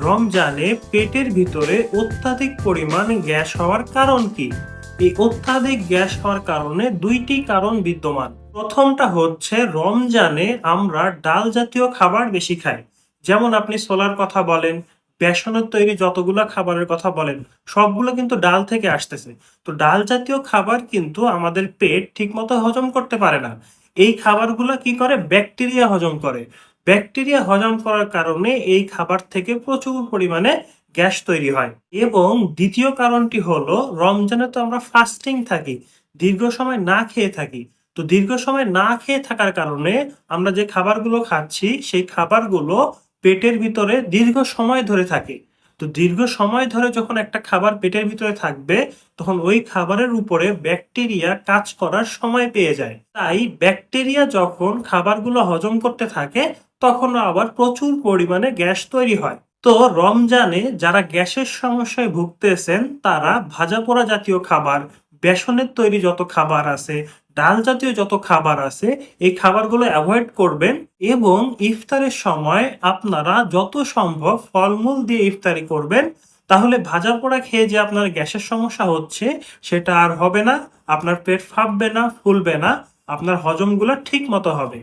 রমজানে পেটের ভিতরে অত্যাধিক পরিমাণ গ্যাস হওয়ার কারণ কি? এই অত্যাধিক গ্যাস হওয়ার কারণে দুইটি কারণ বিদ্যমান। প্রথমটা হচ্ছে রমজানে আমরা ডাল জাতীয় খাবার বেশি খাই। যেমন আপনি ছোলার কথা বলেন, বেসনের তৈরি যতগুলা খাবারের কথা বলেন, সবগুলো কিন্তু ডাল থেকে আসতেছে। তো ডাল জাতীয় খাবার কিন্তু আমাদের পেট ঠিকমতো হজম করতে পারে না। এই খাবারগুলো কি করে? ব্যাকটেরিয়া হজম করে। ব্যাকটেরিয়া হজম করার কারণে এই খাবার থেকে প্রচুর পরিমাণে গ্যাস তৈরি হয়। এবং দ্বিতীয় কারণটি হলো রমজানে তো আমরা ফাস্টিং থাকি, দীর্ঘ সময় না খেয়ে থাকি। তো দীর্ঘ সময় না খেয়ে থাকার কারণে আমরা যে খাবারগুলো খাচ্ছি সেই খাবারগুলো পেটের ভিতরে দীর্ঘ সময় ধরে থাকে। তো দীর্ঘ সময় ধরে যখন একটা খাবার পেটের ভিতরে থাকবে তখন ওই খাবারের উপরে ব্যাকটেরিয়া কাজ করার সময় পেয়ে যায়। তাই ব্যাকটেরিয়া যখন খাবারগুলো হজম করতে থাকে তখন আবার প্রচুর পরিমাণে গ্যাস তৈরি হয়। তো রমজানে যারা গ্যাসের সমস্যায় ভুগতেছেন তারা ভাজা পোড়া জাতীয় খাবার, বেসনের তৈরি যত খাবার আছে, ডাল জাতীয় যত খাবার আছে, এই খাবারগুলো অ্যাভয়েড করবেন এবং ইফতারের সময় আপনারা যত সম্ভব ফলমূল দিয়ে ইফতারি করবেন। তাহলে ভাজা পোড়া খেয়ে যে আপনার গ্যাসের সমস্যা হচ্ছে সেটা আর হবে না, আপনার পেট ফাঁপবে না, ফুলবে না, আপনার হজমগুলো ঠিক মতো হবে।